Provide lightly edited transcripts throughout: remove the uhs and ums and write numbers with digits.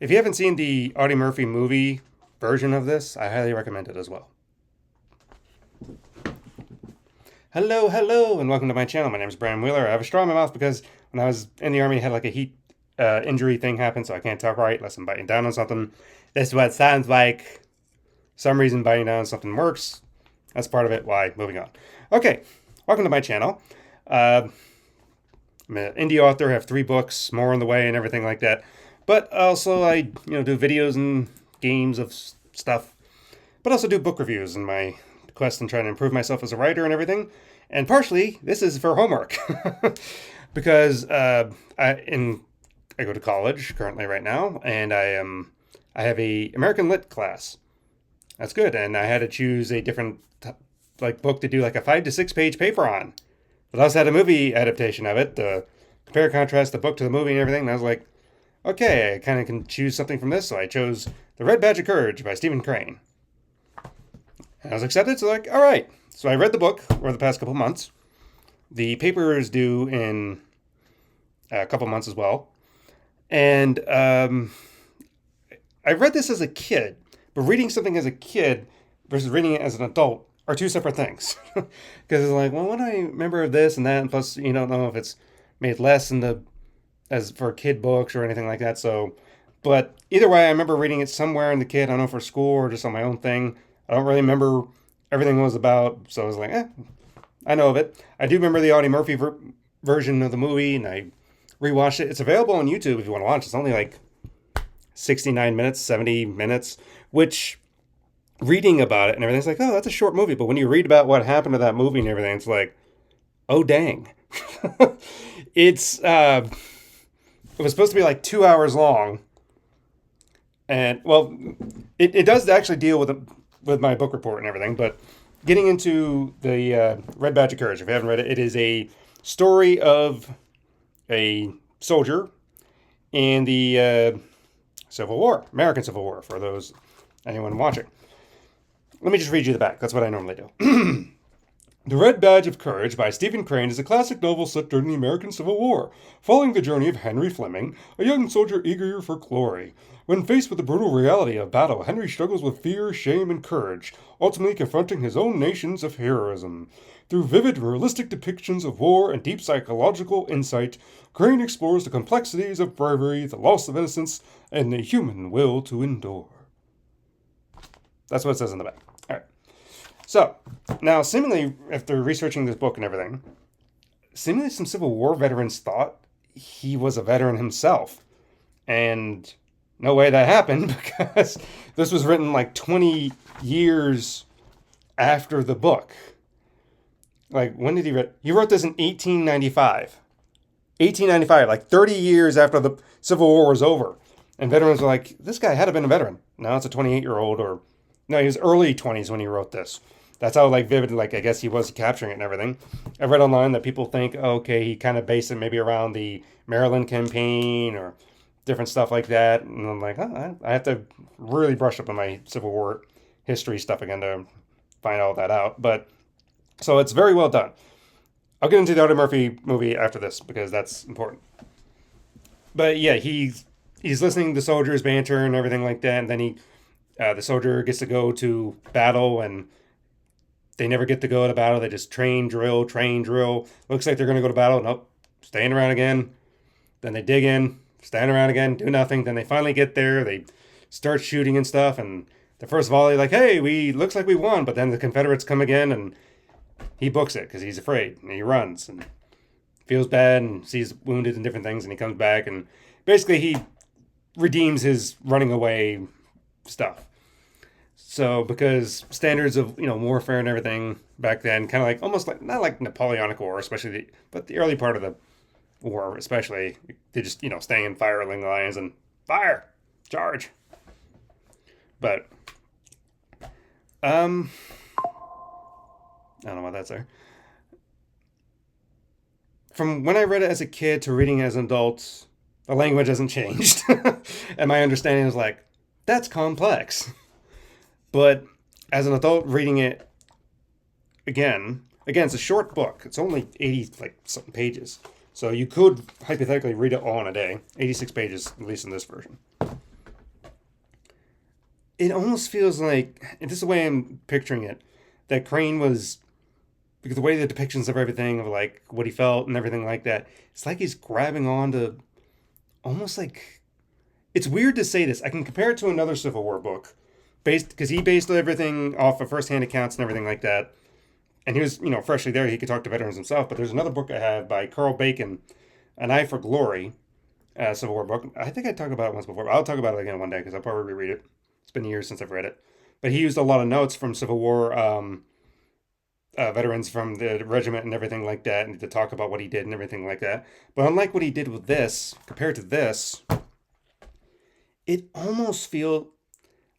If you haven't seen the Audie Murphy movie version of this, I highly recommend it as well. Hello, and welcome to my channel. My name is Brian Wheeler. I have a straw in my mouth because when I was in the Army, I had like a heat injury thing happen, so I can't talk right unless I'm biting down on something. This is what it sounds like. Some reason biting down on something works. That's part of it. Why? Moving on. Okay, welcome to my channel. I'm an indie author. I have 3 books, more on the way, and everything like that. But also, I do videos and games of stuff. But also do book reviews in my quest in trying to improve myself as a writer and everything. And partially, this is for homework because I go to college currently right now, and I have a American Lit class. That's good, and I had to choose a different book to do like a 5 to 6 page paper on. But I also had a movie adaptation of it, to compare and contrast the book to the movie and everything. And I was like, okay, I kind of can choose something from this, so I chose The Red Badge of Courage by Stephen Crane. And I was accepted, so like, all right. So I read the book over the past couple months. The paper is due in a couple months as well. And I read this as a kid, but reading something as a kid versus reading it as an adult are 2 separate things. Because it's like, well, what do I remember of this and that? And plus, you don't know if it's made less as for kid books or anything like that. So, but either way, I remember reading it somewhere in the kid. I don't know, for school or just on my own thing. I don't really remember everything it was about. So I was like, I know of it. I do remember the Audie Murphy version of the movie, and I rewatched it. It's available on YouTube if you want to watch. It's only like 69 minutes, 70 minutes, which reading about it and everything's like, oh, that's a short movie. But when you read about what happened to that movie and everything, it's like, oh, dang. It was supposed to be like 2 hours long. And, well, it does actually deal with my book report and everything. But getting into the Red Badge of Courage, if you haven't read it, it is a story of a soldier in the Civil War, American Civil War, for anyone watching. Let me just read you the back. That's what I normally do. The Red Badge of Courage by Stephen Crane is a classic novel set during the American Civil War, following the journey of Henry Fleming, a young soldier eager for glory. When faced with the brutal reality of battle, Henry struggles with fear, shame, and courage, ultimately confronting his own notions of heroism. Through vivid, realistic depictions of war and deep psychological insight, Crane explores the complexities of bravery, the loss of innocence, and the human will to endure. That's what it says in the back. All right. So, now, seemingly, after researching this book and everything, seemingly some Civil War veterans thought he was a veteran himself. And no way that happened, because this was written like 20 years after the book. Like, when did he write? He wrote this in 1895. 1895, like 30 years after the Civil War was over. And veterans were like, this guy had to have been a veteran. Now it's a 28-year-old, or no, he was early 20s when he wrote this. That's how vivid, I guess he was capturing it and everything. I read online that people think, okay, he kind of based it maybe around the Maryland campaign or different stuff like that. And I'm like, I have to really brush up on my Civil War history stuff again to find all that out. But, so it's very well done. I'll get into the Audie Murphy movie after this because that's important. But yeah, he's listening to soldiers banter and everything like that. And then the soldier gets to go to battle, and they never get to go to battle. They just train, drill. Looks like they're going to go to battle. Nope. Stand around again. Then they dig in, stand around again, do nothing. Then they finally get there. They start shooting and stuff. And the first volley, like, hey, looks like we won. But then the Confederates come again, and he books it because he's afraid. And he runs and feels bad and sees wounded and different things. And he comes back, and basically he redeems his running away stuff. So, because standards of, warfare and everything back then, kind of like, almost like, not like Napoleonic War, especially, but the early part of the war, especially, they just, staying in firing lines and fire, charge. But, I don't know why that's there. From when I read it as a kid to reading it as an adult, the language hasn't changed. And my understanding is like, that's complex. But as an adult reading it again, it's a short book. It's only 80 something pages. So you could hypothetically read it all in a day. 86 pages, at least in this version. it almost feels like, and this is the way I'm picturing it, that Crane was, because the way the depictions of everything, of like what he felt and everything like that, it's like he's grabbing on to almost like, it's weird to say this. I can compare it to another Civil War book, based because he based everything off of firsthand accounts and everything like that. And he was, freshly there. He could talk to veterans himself. But there's another book I have by Carl Bacon, An Eye for Glory, Civil War book. I think I talked about it once before, but I'll talk about it again one day because I'll probably reread it. It's been years since I've read it. But he used a lot of notes from Civil War veterans from the regiment and everything like that, and to talk about what he did and everything like that. But unlike what he did with this, compared to this, it almost feels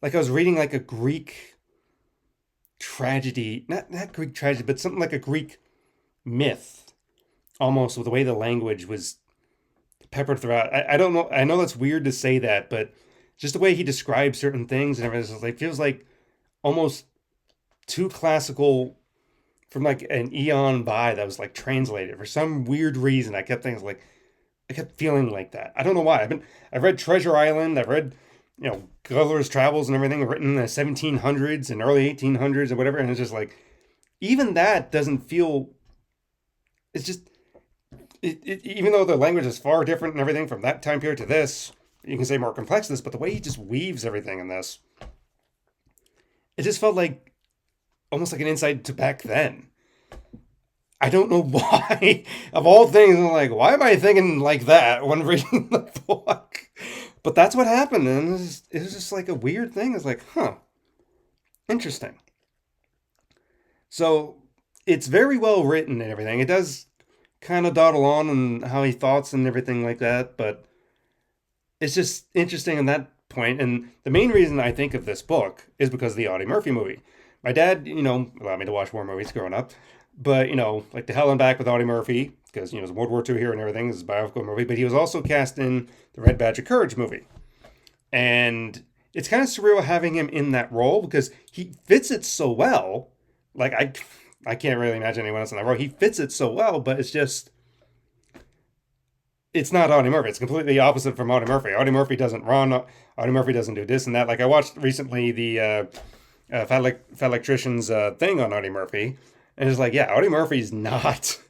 like I was reading like a Greek tragedy, not Greek tragedy, but something like a Greek myth, almost with the way the language was peppered throughout. I don't know. I know that's weird to say that, but just the way he describes certain things and everything, it feels like almost too classical from like an eon by that was like translated for some weird reason. I kept feeling like that. I don't know why. I've read Treasure Island. I've read Gulliver's Travels and everything written in the 1700s and early 1800s or whatever, and it's just like even that doesn't feel. It's just even though the language is far different and everything from that time period to this, you can say more complex this, but the way he just weaves everything in this, it just felt like almost like an insight to back then. I don't know why. Of all things, I'm like, why am I thinking like that when reading the book? But that's what happened, and it was just like a weird thing. It's like, huh, interesting. So it's very well written and everything. It does kind of dawdle on and how he thoughts and everything like that, but it's just interesting in that point. And the main reason I think of this book is because of the Audie Murphy movie. My dad, allowed me to watch war movies growing up, but like The Hell and Back with Audie Murphy, because it's a World War II hero and everything. This is a biographical movie, but he was also cast in the Red Badge of Courage movie, and it's kind of surreal having him in that role because he fits it so well. Like I can't really imagine anyone else in that role. He fits it so well, but it's not Audie Murphy. It's completely opposite from Audie Murphy. Audie Murphy doesn't run. Audie Murphy doesn't do this and that. Like I watched recently the Fat Electrician's thing on Audie Murphy, and it's like, yeah, Audie Murphy's not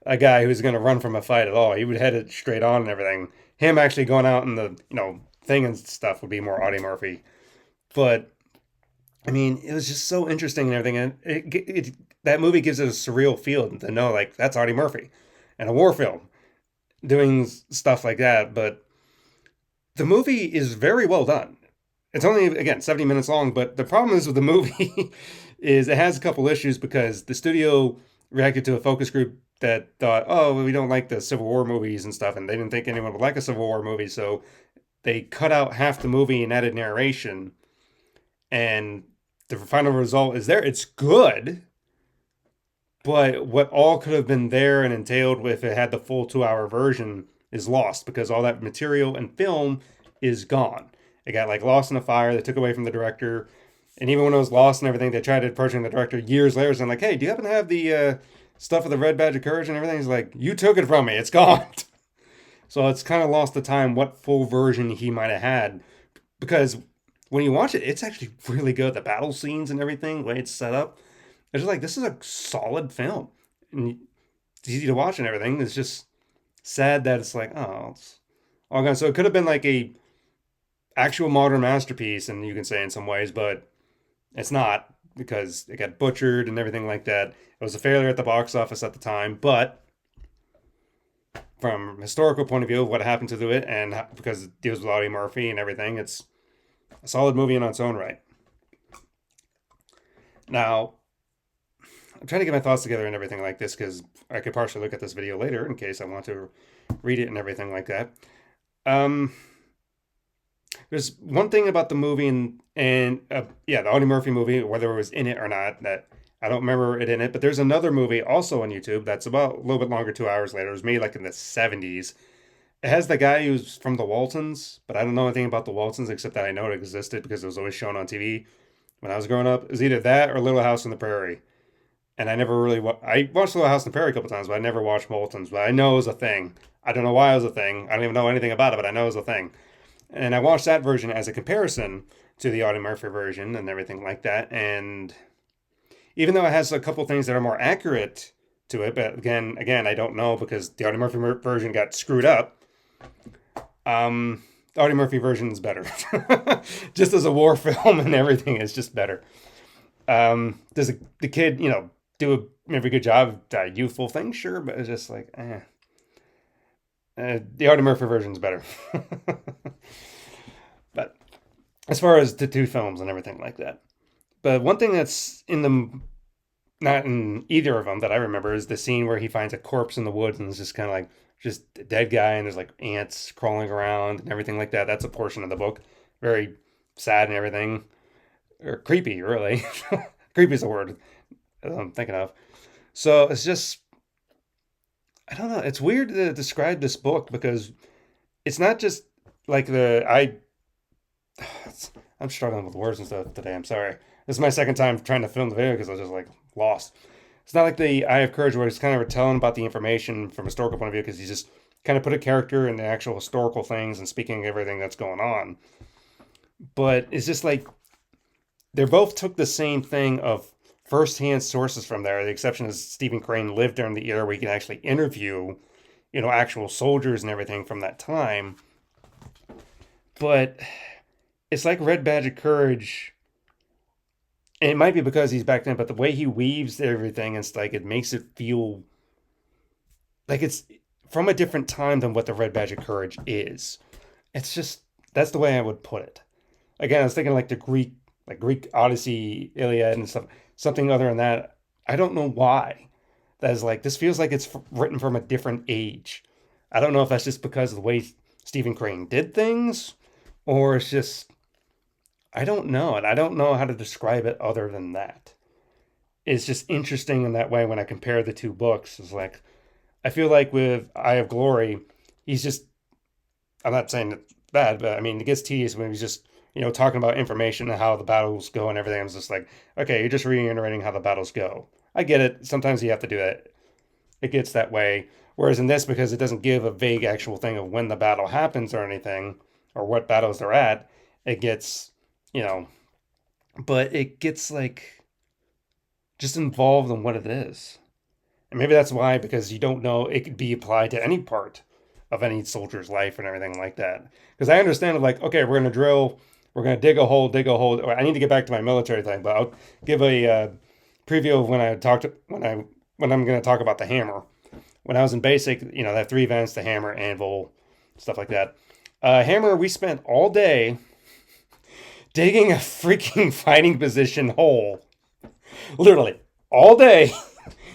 a guy who's going to run from a fight at all. He would head it straight on and everything. Him actually going out in the thing and stuff would be more Audie Murphy. But I mean, it was just so interesting and everything, and that movie gives it a surreal feel to know like that's Audie Murphy and a war film doing stuff like that. But the movie is very well done. It's only, again, 70 minutes long, but the problem is with the movie is it has a couple issues because the studio reacted to a focus group that thought, oh, we don't like the Civil War movies and stuff, and they didn't think anyone would like a Civil War movie, so they cut out half the movie and added narration, and the final result is there. It's good, but what all could have been there and entailed if it had the full 2 hour version is lost because all that material and film is gone. It got like lost in a fire. They took away from the director. And even when it was lost and everything, they tried approaching the director years later saying like, hey, do you happen to have the stuff of the Red Badge of Courage and everything? He's like, you took it from me. It's gone. So it's kind of lost the time what full version he might have had. Because when you watch it, it's actually really good. The battle scenes and everything, the way it's set up. It's just like, this is a solid film. And it's easy to watch and everything. It's just sad that it's like, oh, it's all gone. So it could have been like a actual modern masterpiece, and you can say in some ways, but it's not because it got butchered and everything like that. It was a failure at the box office at the time, but from a historical point of view of what happened to it, and because it deals with Audie Murphy and everything, it's a solid movie in its own right. Now, I'm trying to get my thoughts together and everything like this because I could partially look at this video later in case I want to read it and everything like that. There's one thing about the movie and the Audie Murphy movie, whether it was in it or not, that I don't remember it in it. But there's another movie also on YouTube that's about a little bit longer, 2 hours later. It was made like in the 70s. It has the guy who's from the Waltons, but I don't know anything about the Waltons except that I know it existed because it was always shown on TV when I was growing up. It was either that or Little House on the Prairie. And I never really I watched Little House on the Prairie a couple times, but I never watched Waltons. But I know it was a thing. I don't know why it was a thing. I don't even know anything about it, but I know it was a thing. And I watched that version as a comparison to the Audie Murphy version and everything like that. And even though it has a couple things that are more accurate to it, but again, I don't know because the Audie Murphy version got screwed up. The Audie Murphy version is better. Just as a war film and everything, it's just better. Does the kid, do a maybe good job of that youthful thing? Sure, but it's just like, the Audie Murphy version is better. But as far as the two films and everything like that. But one thing that's not in either of them that I remember is the scene where he finds a corpse in the woods and it's just kind of like just a dead guy and there's like ants crawling around and everything like that. That's a portion of the book. Very sad and everything. Or creepy, really. Creepy is the word I'm thinking of. So it's just, I don't know. It's weird to describe this book because it's not just like I'm struggling with words and stuff today. I'm sorry. This is my second time trying to film the video because I was just like lost. It's not like the Eye of Courage where he's kind of telling about the information from a historical point of view because he's just kind of put a character in the actual historical things and speaking everything that's going on. But it's just like they both took the same thing of first-hand sources from there. The exception is Stephen Crane lived during the era where he can actually interview, actual soldiers and everything from that time. But it's like Red Badge of Courage. And it might be because he's back then, but the way he weaves everything, it's like it makes it feel like it's from a different time than what the Red Badge of Courage is. It's just, that's the way I would put it. Again, I was thinking like the Greek Odyssey, Iliad, and stuff, something other than that. I don't know why. That is like, this feels like it's written from a different age. I don't know if that's just because of the way Stephen Crane did things, or it's just, I don't know. And I don't know how to describe it other than that. It's just interesting in that way when I compare the two books. It's like, I feel like with Eye of Glory, he's just, I'm not saying it's bad, but I mean, it gets tedious when he's just, talking about information and how the battles go and everything. I was just like, okay, you're just reiterating how the battles go. I get it. Sometimes you have to do that. It gets that way. Whereas in this, because it doesn't give a vague actual thing of when the battle happens or anything, or what battles they're at, it gets, but it gets like just involved in what it is. And maybe that's why, because you don't know, it could be applied to any part of any soldier's life and everything like that. Because I understand it like, okay, we're going to drill, we're going to dig a hole. I need to get back to my military thing, but I'll give a preview of when I'm going to talk about the hammer. When I was in basic, they have three events, the hammer, anvil, stuff like that. Hammer, we spent all day digging a freaking fighting position hole. Literally, all day.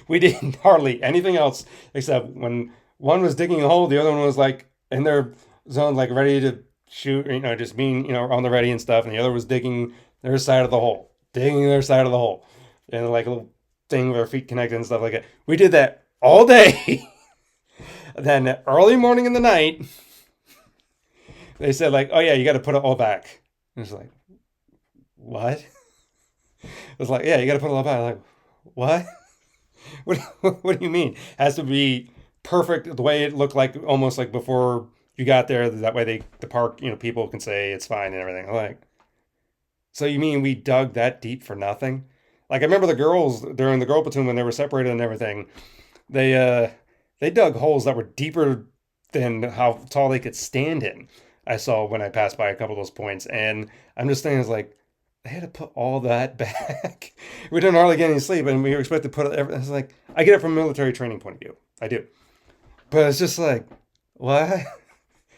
We did hardly anything else except when one was digging a hole, the other one was like in their zone, like ready to shoot, just being, on the ready and stuff. And the other was digging their side of the hole, and like a little thing with our feet connected and stuff like that. We did that all day. Then early morning in the night, they said like, oh yeah, you got to put it all back. And it's like, what? It was like, yeah, you got to put it all back. I'm like, what? What do you mean? It has to be perfect the way it looked like, almost like before you got there. That way the park, people can say it's fine and everything. I'm like, so you mean we dug that deep for nothing? Like I remember the girls during the girl platoon when they were separated and everything, they dug holes that were deeper than how tall they could stand in. I saw when I passed by a couple of those points, and I'm just thinking, it's like, they had to put all that back. We didn't hardly get any sleep, and we were expected to put it. It's like, I get it from a military training point of view. I do. But it's just like, what?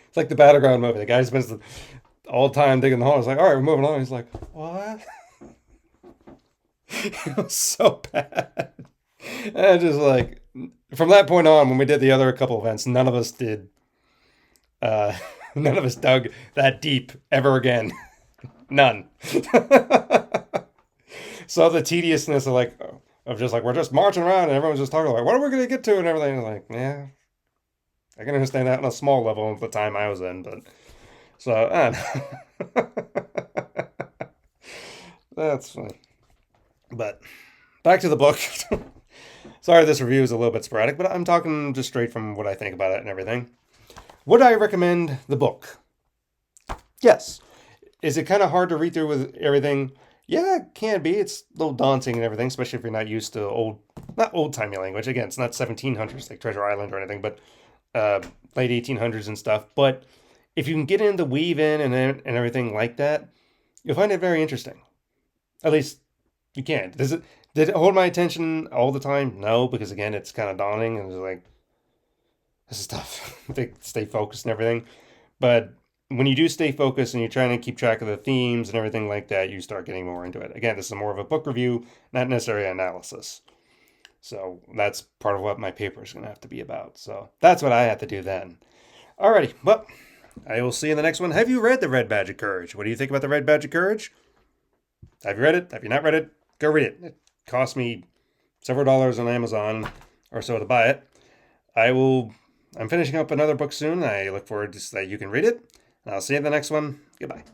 It's like the Battleground movie. The guy spends the all time digging the hole. It's like, all right, we're moving on. He's like, what? It was so bad. And I just like, from that point on, when we did the other couple events, none of us dug that deep ever again. None. So the tediousness of just like, we're just marching around and everyone's just talking like, what are we going to get to and everything. And like, yeah, I can understand that on a small level at the time I was in, but so, I don't know. That's funny. But back to the book. Sorry, this review is a little bit sporadic, but I'm talking just straight from what I think about it and everything. Would I recommend the book? Yes. Is it kind of hard to read through with everything? Yeah, it can be. It's a little daunting and everything, especially if you're not used to not old timey language. Again, it's not 1700s like Treasure Island or anything, but uh, late 1800s and stuff. But if you can get into weave in and everything like that, you'll find it very interesting. At least you can. Did it hold my attention all the time? No, because again, it's kind of daunting and it's like this is tough to stay focused and everything. But when you do stay focused and you're trying to keep track of the themes and everything like that, you start getting more into it. Again, this is more of a book review, not necessarily analysis. So that's part of what my paper is going to have to be about. So that's what I have to do then. Alrighty, well, I will see you in the next one. Have you read The Red Badge of Courage? What do you think about The Red Badge of Courage? Have you read it? Have you not read it? Go read it. It cost me several dollars on Amazon or so to buy it. I'm finishing up another book soon. I look forward to that you can read it. And I'll see you in the next one. Goodbye.